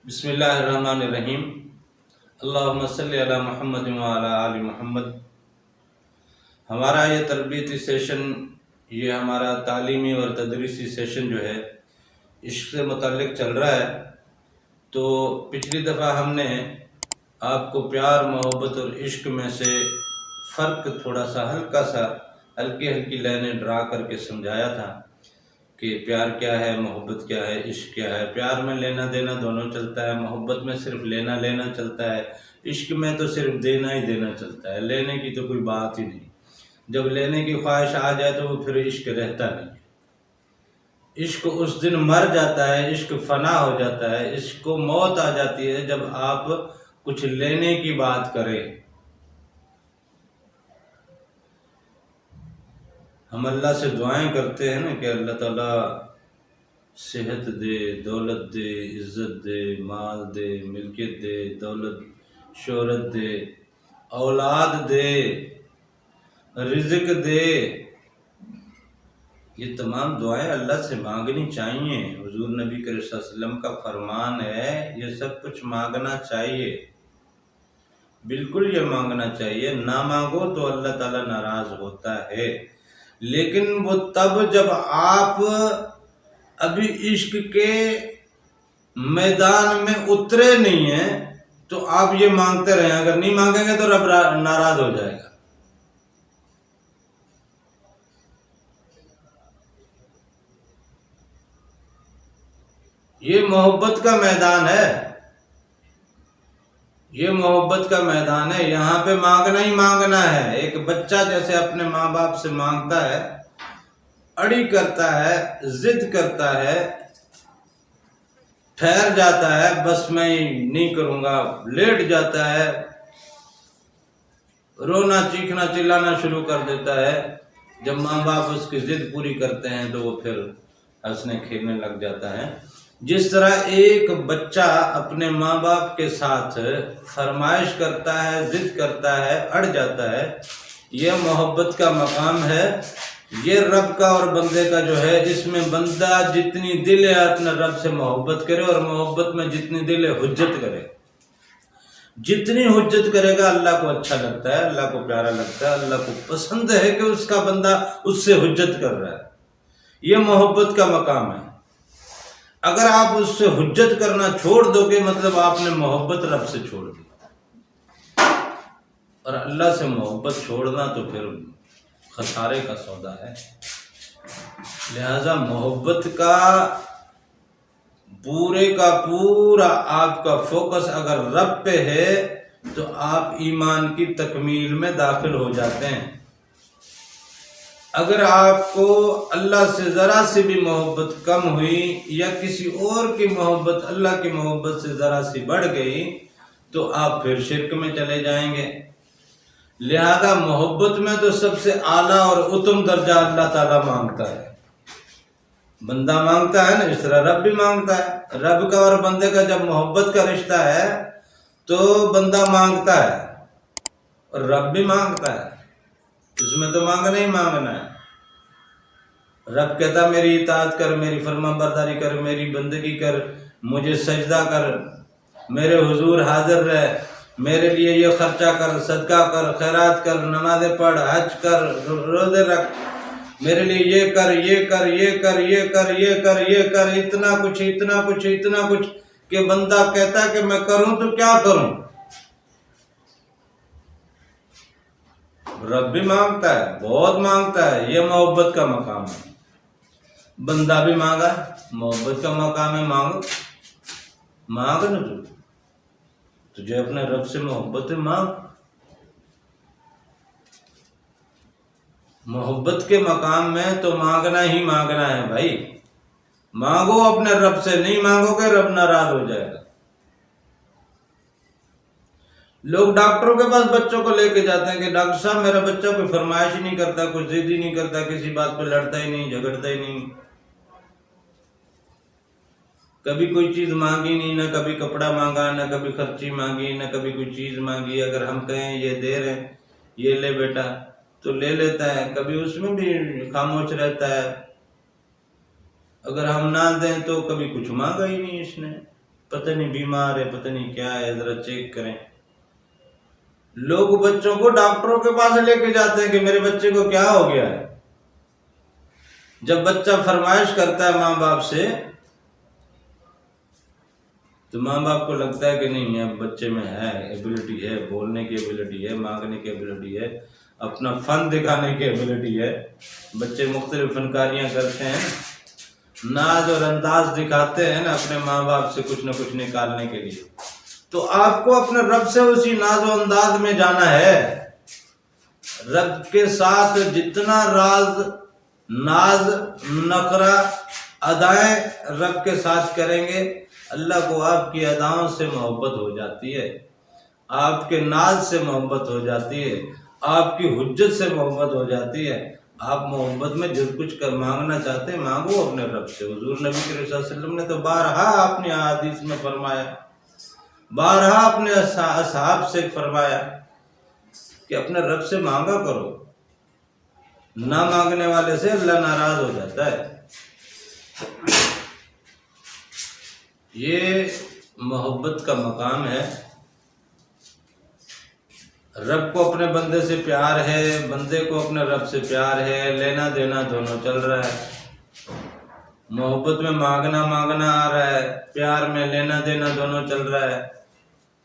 بسم اللہ الرحمن الرحیم۔ اللہم صلی علی محمد وعلی آل محمد۔ ہمارا یہ تربیتی سیشن، یہ ہمارا تعلیمی اور تدریسی سیشن جو ہے عشق سے متعلق چل رہا ہے۔ تو پچھلی دفعہ ہم نے آپ کو پیار، محبت اور عشق میں سے فرق تھوڑا سا ہلکی لائنیں ڈرا کر کے سمجھایا تھا کہ پیار کیا ہے، محبت کیا ہے، عشق کیا ہے۔ پیار میں لینا دینا دونوں چلتا ہے، محبت میں صرف لینا چلتا ہے، عشق میں تو صرف دینا ہی دینا چلتا ہے، لینے کی تو کوئی بات ہی نہیں۔ جب لینے کی خواہش آ جائے تو وہ پھر عشق رہتا نہیں۔ عشق اس دن مر جاتا ہے، عشق فنا ہو جاتا ہے، عشق کو موت آ جاتی ہے جب آپ کچھ لینے کی بات کریں۔ ہم اللہ سے دعائیں کرتے ہیں نا کہ اللہ تعالیٰ صحت دے، دولت دے، عزت دے، مال دے، ملکیت دے، دولت شہرت دے، اولاد دے، رزق دے۔ یہ تمام دعائیں اللہ سے مانگنی چاہیے۔ حضور نبی کریم صلی اللہ علیہ وسلم کا فرمان ہے یہ سب کچھ مانگنا چاہیے، بالکل یہ مانگنا چاہیے۔ نہ مانگو تو اللہ تعالیٰ ناراض ہوتا ہے، لیکن وہ تب جب آپ ابھی عشق کے میدان میں اترے نہیں ہیں تو آپ یہ مانگتے رہیں۔ اگر نہیں مانگیں گے تو رب ناراض ہو جائے گا۔ یہ محبت کا میدان ہے، یہ محبت کا میدان ہے، یہاں پہ مانگنا ہی مانگنا ہے۔ ایک بچہ جیسے اپنے ماں باپ سے مانگتا ہے، اڑی کرتا ہے، ضد کرتا ہے، ٹھہر جاتا ہے، بس میں نہیں کروں گا، لیٹ جاتا ہے، رونا چیخنا چلانا شروع کر دیتا ہے۔ جب ماں باپ اس کی ضد پوری کرتے ہیں تو وہ پھر ہنسنے کھیلنے لگ جاتا ہے۔ جس طرح ایک بچہ اپنے ماں باپ کے ساتھ فرمائش کرتا ہے، ضد کرتا ہے، اڑ جاتا ہے، یہ محبت کا مقام ہے۔ یہ رب کا اور بندے کا جو ہے، اس میں بندہ جتنی دل ہے اپنے رب سے محبت کرے، اور محبت میں جتنی دل ہے حجت کرے۔ جتنی حجت کرے گا اللہ کو اچھا لگتا ہے، اللہ کو پیارا لگتا ہے، اللہ کو پسند ہے کہ اس کا بندہ اس سے حجت کر رہا ہے۔ یہ محبت کا مقام ہے۔ اگر آپ اس سے حجت کرنا چھوڑ دو گے مطلب آپ نے محبت رب سے چھوڑ دی، اور اللہ سے محبت چھوڑنا تو پھر خسارے کا سودا ہے۔ لہذا محبت کا پورے کا پورا آپ کا فوکس اگر رب پہ ہے تو آپ ایمان کی تکمیل میں داخل ہو جاتے ہیں۔ اگر آپ کو اللہ سے ذرا سی بھی محبت کم ہوئی یا کسی اور کی محبت اللہ کی محبت سے ذرا سی بڑھ گئی تو آپ پھر شرک میں چلے جائیں گے۔ لہذا محبت میں تو سب سے اعلیٰ اور اتم درجہ اللہ تعالیٰ مانگتا ہے، بندہ مانگتا ہے نا، اس طرح رب بھی مانگتا ہے۔ رب کا اور بندے کا جب محبت کا رشتہ ہے تو بندہ مانگتا ہے اور رب بھی مانگتا ہے، اس میں تو مانگنا ہی مانگنا ہے۔ رب کہتا میری اطاعت کر، میری فرما برداری کر، میری بندگی کر، مجھے سجدہ کر، میرے حضور حاضر رہ، میرے لیے یہ خرچہ کر، صدقہ کر، خیرات کر، نمازیں پڑھ، حج کر، روزے رکھ، میرے لیے یہ کر، یہ کر، یہ کر، یہ کر، یہ کر، یہ کر، اتنا کچھ اتنا کچھ اتنا کچھ کہ بندہ کہتا ہے کہ میں کروں تو کیا کروں۔ رب بھی مانگتا ہے، بہت مانگتا ہے، یہ محبت کا مقام ہے۔ بندہ بھی مانگا، محبت کا مقام ہے، مانگ نا تجھے اپنے رب سے محبت ہے، مانگ۔ محبت کے مقام میں تو مانگنا ہی مانگنا ہے بھائی۔ مانگو اپنے رب سے، نہیں مانگو گے رب ناراض ہو جائے گا۔ لوگ ڈاکٹروں کے پاس بچوں کو لے کے جاتے ہیں کہ ڈاکٹر صاحب میرا بچہ کوئی فرمائش ہی نہیں کرتا، کوئی ضد ہی نہیں کرتا، کسی بات پہ لڑتا ہی نہیں، جھگڑتا ہی نہیں، کبھی کوئی چیز مانگی نہیں، نہ کبھی کپڑا مانگا، نہ کبھی خرچی مانگی، نہ کبھی کوئی چیز مانگی۔ اگر ہم کہیں یہ دے رہے، یہ لے بیٹا، تو لے لیتا ہے، کبھی اس میں بھی خاموش رہتا ہے۔ اگر ہم نہ دیں تو کبھی کچھ مانگا ہی نہیں اس نے۔ پتہ نہیں بیمار ہے، پتہ نہیں کیا ہے، ذرا چیک کریں۔ لوگ بچوں کو ڈاکٹروں کے پاس لے کے جاتے ہیں کہ میرے بچے کو کیا ہو گیا ہے۔ جب بچہ فرمائش کرتا ہے ماں باپ سے تو ماں باپ کو لگتا ہے کہ نہیں اب بچے میں ہے، ایبلٹی ہے، بولنے کی ایبلٹی ہے، مانگنے کی ایبلٹی ہے، اپنا فن دکھانے کی ایبلٹی ہے۔ بچے مختلف فنکاریاں کرتے ہیں، ناز اور انداز دکھاتے ہیں نا اپنے ماں باپ سے کچھ نہ کچھ نکالنے کے لیے۔ تو آپ کو اپنے رب سے اسی ناز و انداز میں جانا ہے۔ رب کے ساتھ جتنا راز، ناز، نخرہ، ادائیں رب کے ساتھ کریں گے، اللہ کو آپ کی اداؤں سے محبت ہو جاتی ہے، آپ کے ناز سے محبت ہو جاتی ہے، آپ کی حجت سے محبت ہو جاتی ہے۔ آپ محبت میں جو کچھ کر مانگنا چاہتے ہیں مانگو اپنے رب سے۔ حضور نبی کریم صلی اللہ علیہ وسلم نے تو بارہا اپنی احادیث میں فرمایا، بارہا اپنے اصحاب سے فرمایا کہ اپنے رب سے مانگا کرو، نہ مانگنے والے سے اللہ ناراض ہو جاتا ہے۔ یہ محبت کا مقام ہے۔ رب کو اپنے بندے سے پیار ہے، بندے کو اپنے رب سے پیار ہے، لینا دینا دونوں چل رہا ہے۔ محبت میں مانگنا آ رہا ہے، پیار میں لینا دینا دونوں چل رہا ہے۔